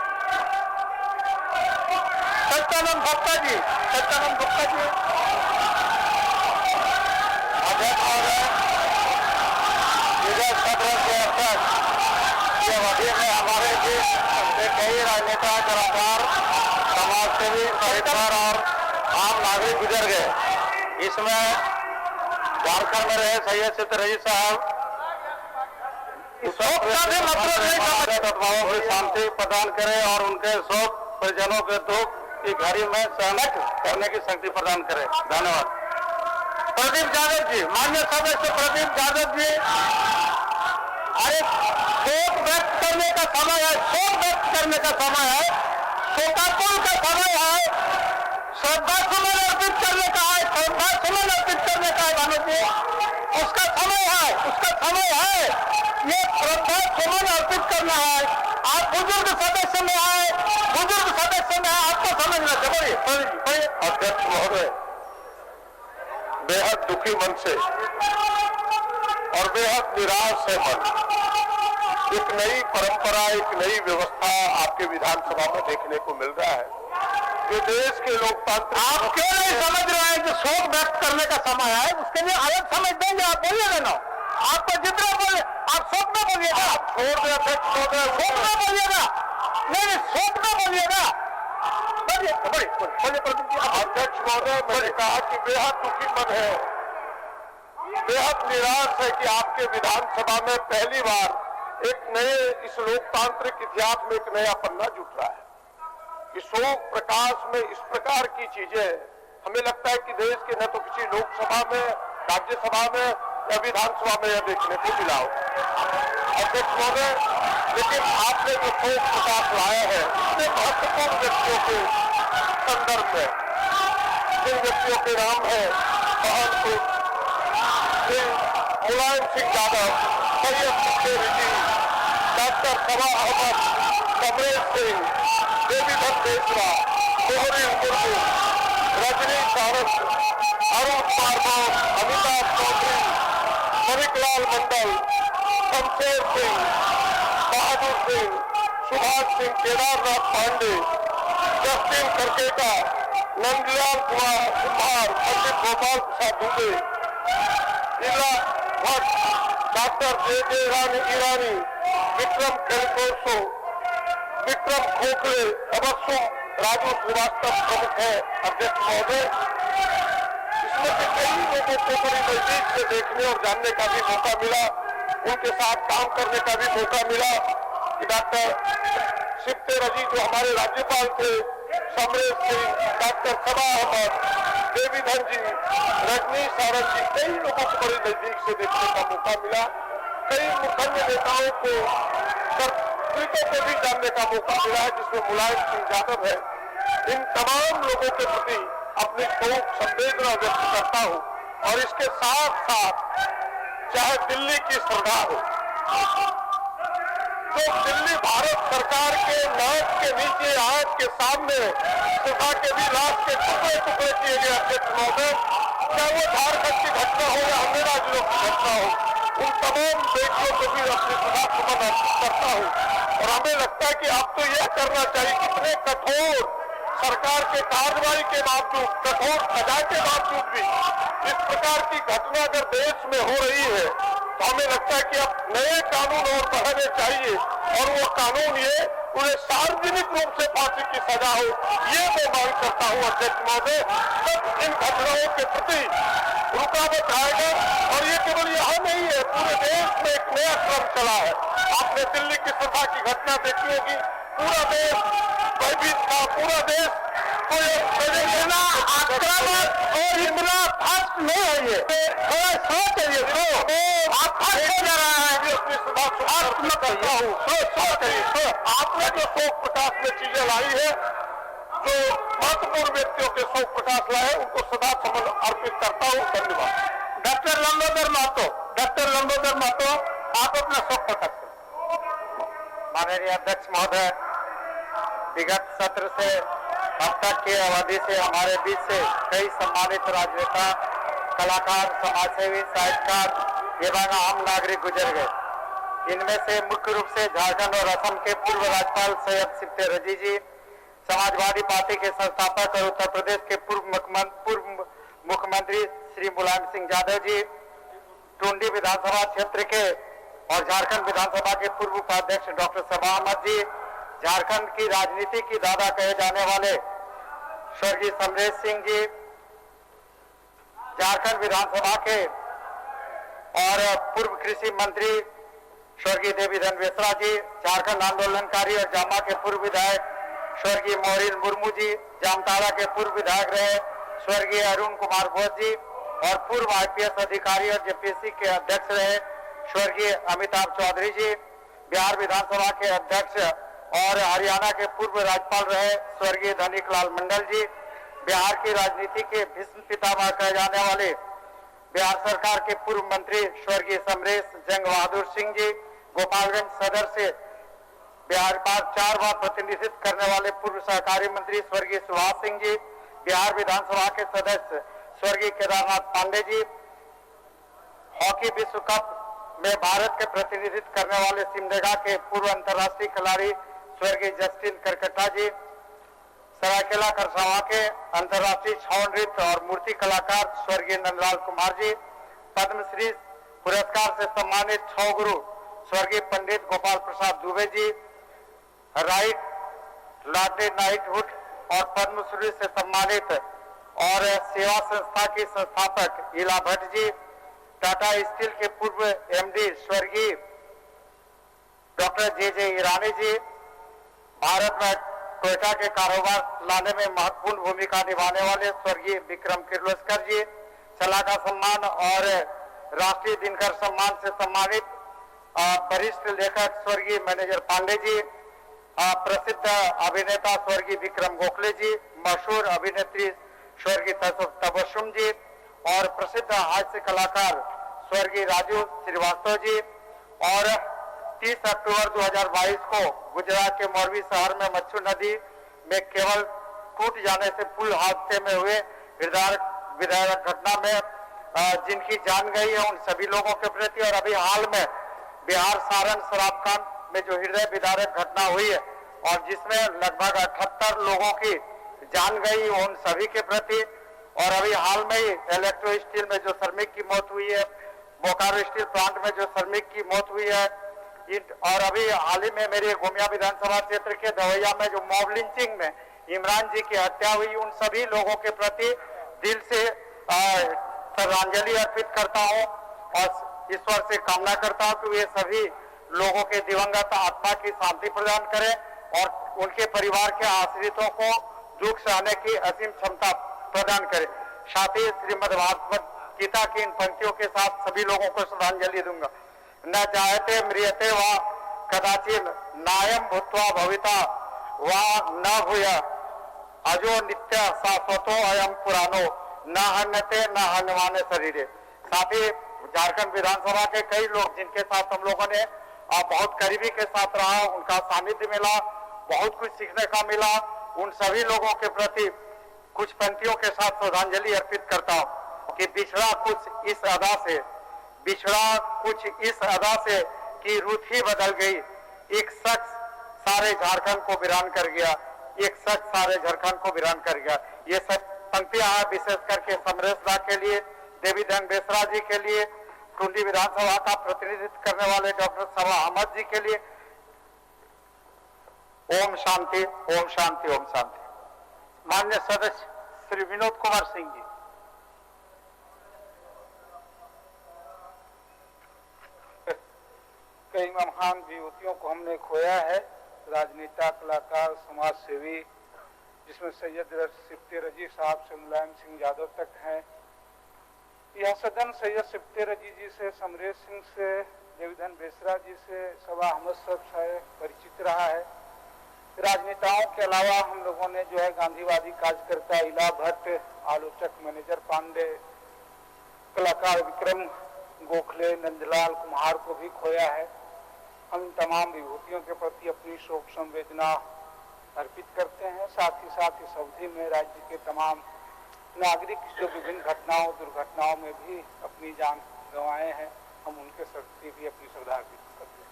सत्यानंद गुप्ता जी, सत्यानंद गुप्ता जी अध्यक्ष महोदय, विजय सत्र के अध्यक्ष, ये अवधि में हमारे देश के कई राजनेता, कलाकार, समाजसेवी, साहित्यकार और आम नागरिक गुजर गए। इसमें झारखंड में रहे सैयद सिद्ध रईस साहब शोक का भी मतलब नहीं समझे, आत्माओं की शांति प्रदान करे और उनके शोक परिजनों के दुख की घड़ी में सहमत करने की शक्ति प्रदान करे। धन्यवाद। प्रदीप यादव जी, माननीय सदस्य प्रदीप यादव जी, अरे शोक व्यक्त करने का समय है, शोक व्यक्त करने का समय है, शोकाकुल का समय है, श्रद्धा सुमन अर्पित करने का है, श्रद्धा सुमन अर्पित करने का है। भानु जी, उसका समय है, उसका समय है, ये श्रद्धा सुमन अर्पित करना है। आप बुजुर्ग सदस्य में आए, बुजुर्ग सदस्य में आए, आपको समझना चाहिए। अध्यक्ष महोदय, बेहद दुखी मन से और बेहद निराश है मन, एक नई परंपरा, एक नई व्यवस्था आपके विधानसभा में देखने को मिल रहा है जो देश के लोकतंत्र। आप क्यों नहीं समझ रहे हैं कि शोक व्यक्त करने का समय है? उसके लिए अलग समय देंगे, आप बोलिएगा ना, आपको जितना बोले आप शोक में बोलिएगा, आप छोड़ दे अध्यक्ष महोदय, शोक में बोलिएगा, नहीं शोक में बोलिएगा, बोलिए बोलिए प्रदीप जी। अध्यक्ष महोदय, मैंने कहा कि बेहद दुखी मन है, बेहद निराश है कि आपके विधानसभा में पहली बार एक नए इस लोकतांत्रिक इतिहास में एक नया पन्ना जुट रहा है। इस शोक प्रकाश में इस प्रकार की चीजें हमें लगता है कि देश के न तो किसी लोकसभा में, राज्यसभा में या विधानसभा में यह देखने को मिला हो। अध्यक्ष महोदय, लेकिन आपने जो शोक प्रकाश लाया है इतने महत्वपूर्ण व्यक्तियों के संदर्भ में, जिन व्यक्तियों के नाम है मुलायम सिंह यादव, सैयद सिद्ध रईस, डॉक्टर सबा अहमद, कमरेश सिंह, देवीधर बेसरा, मोहरी मुर्मू, रजनी सारस, अरुण कुमार, अमिताभ चौधरी, मणिकलाल मंडल, शमशेर सिंह, बहादुर सिंह, सुभाष सिंह, केदारनाथ पांडे, जस्टिन करकेका, नंदलाल कुमार, पंडित गोपाल प्रसाद दुबे, जिला भट्ट, डॉक्टर जे ईरानी, विक्रम कैलकोसो, विक्रम खोखले, तबस्सुम राजू श्रीवास्तव प्रमुख है। अध्यक्ष महोदय, इसमें से कई लोगों को बड़ी नजदीक से देखने और जानने का भी मौका मिला, उनके साथ काम करने का भी मौका मिला। डॉक्टर सिद्ध रईस जो हमारे राज्यपाल थे, समरेश सिंह, डॉक्टर सबा अहमद, देवीधर जी, रजनी सारस जी, कई लोगों को बड़ी नजदीक से देखने का मौका मिला। कई मुखंड नेताओं को को भी जानने का मौका मिला है, जिसमें मुलायम सिंह यादव है। इन तमाम लोगों के प्रति अपनी शोक संवेदना व्यक्त करता हूं और इसके साथ साथ चाहे दिल्ली की श्रद्धा हो, जो दिल्ली भारत सरकार के नाक के नीचे, आंख के सामने श्रद्धा के भी लाश के टुकड़े टुकड़े किए गए। अध्यक्ष महोदय, चाहे वो झारखंड की घटना हो या अन्य राज्यों की घटना हो, उन तमाम बेटियों को भी अपनी श्रद्धा सुमन अर्पित करता हूं। और हमें लगता है कि अब तो यह करना चाहिए, कितने कठोर सरकार के कार्रवाई के बावजूद, कठोर सजा के बावजूद भी इस प्रकार की घटना अगर देश में हो रही है तो हमें लगता है कि अब नए कानून और बढ़ाने चाहिए और वो कानून ये उन्हें सार्वजनिक रूप से फांसी की सजा हो, ये मैं मांग करता हूं। अध्यक्ष महोदय, तब इन घटनाओं के प्रति रुकावट आएगा और ये केवल यहाँ नहीं है, पूरे देश में एक नया क्रम चला है। आपने दिल्ली की सभा की घटना देखी होगी, पूरा देश भयभीत था, पूरा देश को आक्रामक और इतना फास्ट नहीं है ये, थोड़ा सोच है ये, तो आप फास्ट हो जा रहा है, फास्ट मत करता हूँ, सोच है, आपने जो शोक प्रकाश में चीजें लाई है, जो महत्वपूर्ण व्यक्तियों के शोक प्रकाश लाए, उनको सदा समन अर्पित करता हूँ। धन्यवाद। डॉक्टर लंबोदर महतो, आप अपना शोक प्रकट करें। माननीय अध्यक्ष महोदय, विगत सत्र से अब तक की अवधि से हमारे बीच से कई सम्मानित राजनेता, कलाकार, समाजसेवी, साहित्यकार एवं आम नागरिक गुजर गए। इनमें से मुख्य रूप से झारखंड और असम के पूर्व राज्यपाल सैयद सिप्ते रजी जी, समाजवादी पार्टी के संस्थापक और उत्तर प्रदेश के पूर्व मुख्यमंत्री श्री मुलायम सिंह यादव जी, टुंडी विधानसभा क्षेत्र के और झारखंड विधानसभा के पूर्व उपाध्यक्ष डॉक्टर सबा अहमद जी, झारखंड की राजनीति की दादा कहे जाने वाले स्वर्गीय समरेश सिंह जी, झारखंड विधानसभा के और पूर्व कृषि मंत्री स्वर्गीय देवीधन बेसरा जी, झारखंड आंदोलनकारी और जामा के पूर्व विधायक स्वर्गीय मोहरिन मुर्मू जी, जामताड़ा के पूर्व विधायक रहे स्वर्गीय अरुण कुमार घोष जी और पूर्व आईपीएस अधिकारी और जेपीएससी के अध्यक्ष रहे स्वर्गीय अमिताभ चौधरी जी, बिहार विधानसभा के अध्यक्ष और हरियाणा के पूर्व राज्यपाल रहे स्वर्गीय धनिक लाल मंडल जी, बिहार की राजनीति के भीष्म पितामह कहे जाने वाले बिहार सरकार के पूर्व मंत्री स्वर्गीय समरेश जंग बहादुर सिंह जी, गोपालगंज सदर से बिहार पर 4 बार प्रतिनिधित्व करने वाले पूर्व सहकारी मंत्री स्वर्गीय सुभाष सिंह जी, बिहार विधानसभा के सदस्य स्वर्गीय केदारनाथ पांडे जी, हॉकी विश्व कप में भारत के प्रतिनिधित्व करने वाले सिमडेगा के पूर्व अंतर्राष्ट्रीय खिलाड़ी स्वर्गीय जस्टिन करकट्टा जी, सरायकेला खरसावां के अंतर्राष्ट्रीय छौ नृत्य और मूर्ति कलाकार स्वर्गीय नंदलाल कुमार जी, पद्मश्री पुरस्कार से सम्मानित 6 गुरु स्वर्गीय पंडित Gopal Prasad Dubey ji, right Lord knighthood और पद्मश्री से सम्मानित और सेवा संस्था की संस्थापक इला भट्ट जी, टाटा स्टील के पूर्व एमडी स्वर्गीय डॉक्टर जे ईरानी जी, भारत में टोयोटा के कारोबार लाने में महत्वपूर्ण भूमिका निभाने वाले स्वर्गीय विक्रम किर्लोस्कर जी, सलाहकार सम्मान और राष्ट्रीय दिनकर सम्मान से सम्मानित वरिष्ठ लेखक स्वर्गीय मैनेजर पांडे जी, प्रसिद्ध अभिनेता स्वर्गीय विक्रम गोखले जी, मशहूर अभिनेत्री स्वर्गीय तबस्सुम जी और प्रसिद्ध हास्य कलाकार स्वर्गीय राजू श्रीवास्तव जी। और 30 अक्टूबर 2022 को गुजरात के मोरबी शहर में मच्छू नदी में केवल टूट जाने से पुल हादसे में हुए विदारक घटना में जिनकी जान गई है, उन सभी लोगों के प्रति, और अभी हाल में बिहार सारण शराब कांड में जो हृदय विदारक घटना हुई है और जिसमें लगभग 78 लोगों की जान गई, उन सभी के प्रति, और अभी हाल में ही इलेक्ट्रो स्टील में जो श्रमिक की मौत हुई है, बोकारो स्टील प्लांट में जो श्रमिक की मौत हुई है, और अभी हाल ही में मेरे गोमिया विधानसभा क्षेत्र के दवैया में जो मॉब लिंचिंग में इमरान जी की हत्या हुई, उन सभी लोगों के प्रति दिल से श्रद्धांजलि अर्पित करता हूं और ईश्वर से कामना करता हूं कि वे सभी लोगों के दिवंगत आत्मा की शांति प्रदान करें और उनके परिवार के आश्रितों को दुख सहने की असीम क्षमता प्रदान करें। साथ ही श्रीमद् भागवत गीता की इन पंक्तियों के साथ सभी लोगों को श्रद्धांजलि दूंगा। न जायते म्रियते व कदाचिन नायम भूत्वा भविता व न भूय अजो नित्य शाश्वतो अयम पुरानो न हन्यते न हन्यमाने शरीरे। साथ ही झारखंड विधानसभा के कई लोग जिनके साथ हम लोगों ने बहुत करीबी के साथ रहा, उनका सानिध्य मिला, बहुत कुछ सीखने का मिला, उन सभी लोगों के प्रति कुछ पंक्तियों के साथ श्रद्धांजलि अर्पित करता हूं कि बिछड़ा कुछ इस अदा से कि रुत ही बदल गई, एक शख्स सारे झारखंड को वीरान कर गया, एक शख्स सारे झारखंड को वीरान कर गया। ये सब पंक्तियां विशेष करके समरेश दा के लिए, देवीधन बेसरा जी के लिए, टुंडी विधानसभा का प्रतिनिधित्व करने वाले डॉक्टर सबा अहमद जी के लिए। ओम शांति, ओम शांति, ओम शांति। माननीय सदस्य श्री विनोद कुमार सिंह जी। कई महान विभूतियों को हमने खोया है, राजनेता, कलाकार, समाज सेवी, जिसमें सैयद सिफ्ते रजी साहब से मुलायम सिंह यादव तक हैं। यह सदन सैयद सिफ्ते रजी जी से, समरेश सिंह से, देवीधन बेसरा जी से, सबा अहमद साहब से परिचित रहा है। राजनेताओं के अलावा हम लोगों ने जो है गांधीवादी कार्यकर्ता इला भट्ट, आलोचक मैनेजर पांडे, कलाकार विक्रम गोखले, नंदलाल कुम्हार को भी खोया है। हम इन तमाम विभूतियों के प्रति अपनी शोक संवेदना अर्पित करते हैं। साथ ही साथ इस अवधि में राज्य के तमाम नागरिक जो विभिन्न घटनाओं दुर्घटनाओं में भी अपनी जान गंवाए हैं, हम उनके प्रति भी अपनी श्रद्धा अर्पित करते हैं।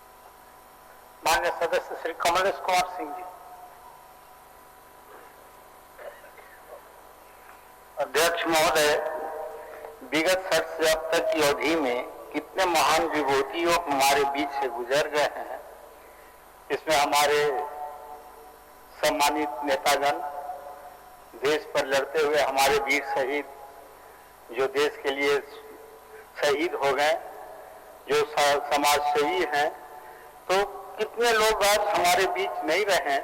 माननीय सदस्य श्री कमलेश कुमार सिंह जी। अध्यक्ष महोदय, विगत 60 से अब तक की अवधि में कितने महान विभूतियों हमारे बीच से गुजर गए हैं। इसमें हमारे सम्मानित नेतागण, देश पर लड़ते हुए हमारे वीर शहीद जो देश के लिए शहीद हो गए, जो समाज सेवी हैं, तो कितने लोग आज हमारे बीच नहीं रहे।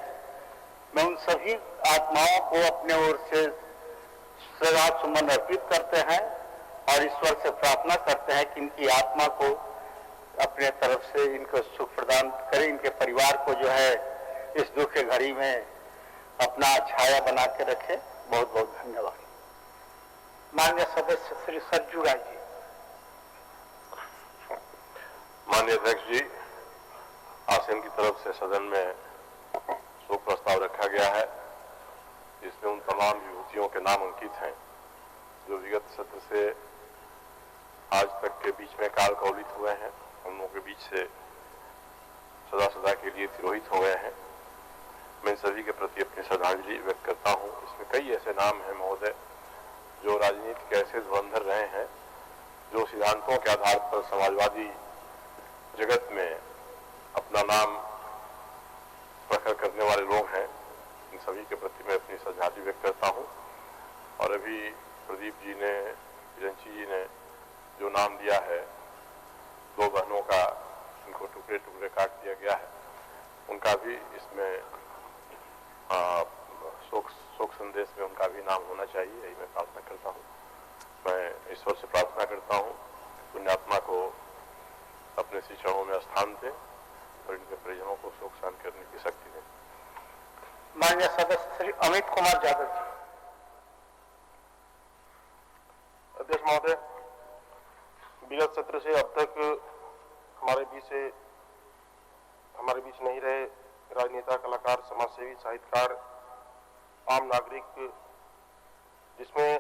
मैं उन सभी आत्माओं को अपने ओर से श्रद्धा सुमन अर्पित करते हैं और ईश्वर से प्रार्थना करते हैं कि इनकी आत्मा को अपने तरफ से इनको सुख प्रदान करे, इनके परिवार को जो है इस दुख के घड़ी में अपना छाया बना के रखे। बहुत बहुत धन्यवाद। माननीय सदस्य श्री सज्जू राय जी। माननीय अध्यक्ष जी, आसन की तरफ से सदन में शोक प्रस्ताव रखा गया है, जिसमें उन तमाम विभूतियों के नाम अंकित हैं जो विगत सत्र से आज तक के बीच में काल कौलित हुए हैं, हम लोगों के बीच से सदा सदा के लिए तिरोहित हो गए हैं। मैं सभी के प्रति अपनी श्रद्धांजलि व्यक्त करता हूं। इसमें कई ऐसे नाम हैं महोदय जो राजनीति के ऐसे धुरंधर रहे हैं, जो सिद्धांतों के आधार पर समाजवादी जगत में अपना नाम प्रखर करने वाले लोग हैं। इन सभी के प्रति मैं अपनी श्रद्धांजलि व्यक्त करता हूं। और अभी प्रदीप जी ने, रंची जी ने जो नाम दिया है, दो बहनों का, इनको टुकड़े टुकड़े काट दिया गया है, उनका भी इसमें शोक संदेश में उनका भी नाम होना चाहिए, यही मैं प्रार्थना करता हूँ। मैं ईश्वर से प्रार्थना करता हूँ पुण्यात्मा को अपने श्री चरणों में स्थान दें और इनके परिजनों को शोक शांत करने की शक्ति दें। माननीय सदस्य श्री अमित कुमार यादव जी। अध्यक्ष महोदय, विगत सत्र से अब तक हमारे बीच नहीं रहे राजनेता, कलाकार, समाजसेवी, साहित्यकार, आम नागरिक, जिसमें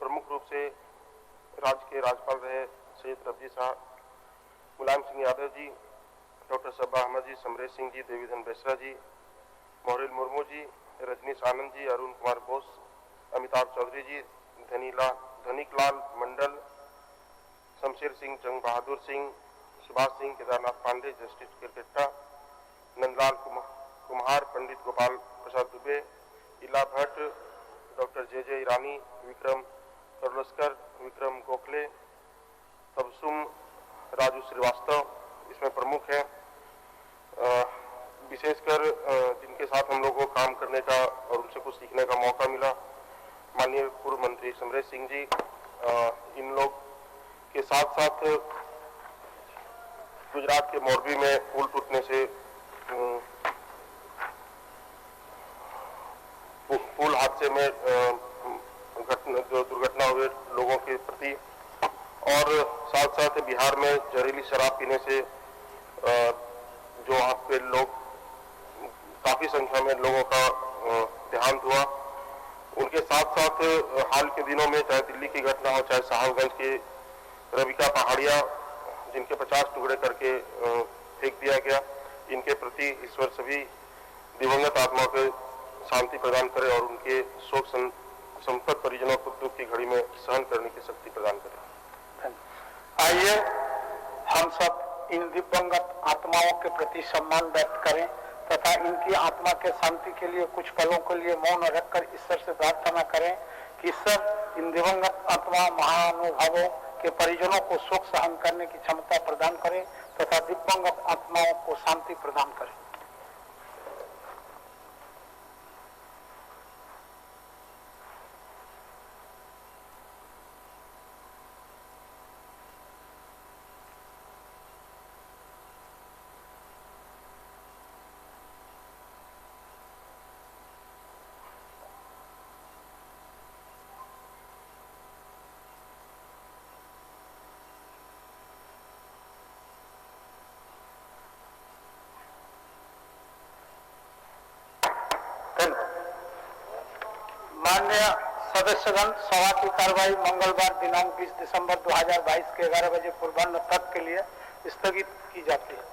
प्रमुख रूप से राज्य के राज्यपाल रहे सैयद रब्जी साहब, मुलायम सिंह यादव जी, डॉक्टर सबा अहमद जी, समरेश सिंह जी, देवीधन बेसरा जी, मोहरिल मुर्मू जी, रजनीश आनंद जी, अरुण कुमार बोस, अमिताभ चौधरी जी, धनिकलाल मंडल, शमशेर सिंह, जंग बहादुर सिंह, सुभाष सिंह, केदारनाथ पांडे, जस्टिस किरकेट्टा, नंदलाल कुम्हार, पंडित गोपाल प्रसाद दुबे, इला भट्ट, डॉक्टर जे ईरानी, विक्रम करलस्कर, विक्रम गोखले, तबसुम राजू श्रीवास्तव इसमें प्रमुख हैं। विशेषकर जिनके साथ हम लोगों को काम करने का और उनसे कुछ सीखने का मौका मिला, माननीय पूर्व मंत्री समरेश सिंह जी, इन लोग के साथ साथ गुजरात के मोरबी में पुल टूटने से पुल हादसे में जो दुर्घटना हुए लोगों के प्रति, और साथ साथ बिहार में जहरीली शराब पीने से जो वहाँ पे लोग, काफी संख्या में लोगों का देहांत हुआ, उनके साथ साथ हाल के दिनों में चाहे दिल्ली की घटना हो, चाहे साहबगंज के रविका पहाड़िया जिनके 50 टुकड़े करके फेंक दिया गया, इनके प्रति ईश्वर सभी दिवंगत आत्माओं को शांति प्रदान करे और उनके शोक संतप्त परिजनों को दुख की घड़ी में सहन करने की शक्ति प्रदान करे। आइए हम सब इन दिवंगत आत्माओं के प्रति सम्मान व्यक्त करें तथा इनकी आत्मा के शांति के लिए कुछ पलों के लिए मौन रखकर ईश्वर से प्रार्थना करें कि ईश्वर इन दिवंगत आत्मा महानुभावों के परिजनों को शोक सहन करने की क्षमता प्रदान करें तथा दिवंगत आत्माओं को शांति प्रदान करें। माननीय सदस्यगण, सभा की कार्रवाई मंगलवार दिनांक 20 दिसंबर 2022 के 11 बजे पूर्वाह्न तक के लिए स्थगित की जाती है।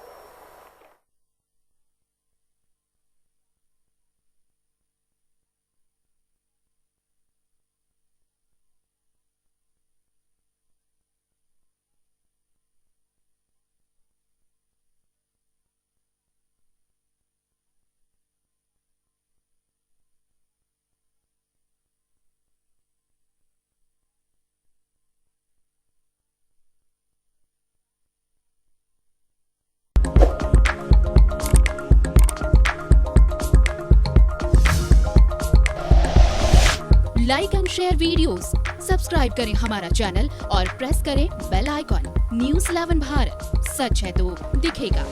Like and share videos, subscribe करें हमारा चैनल और प्रेस करें बेल आइकॉन। न्यूज़ 11 भारत, सच है तो दिखेगा।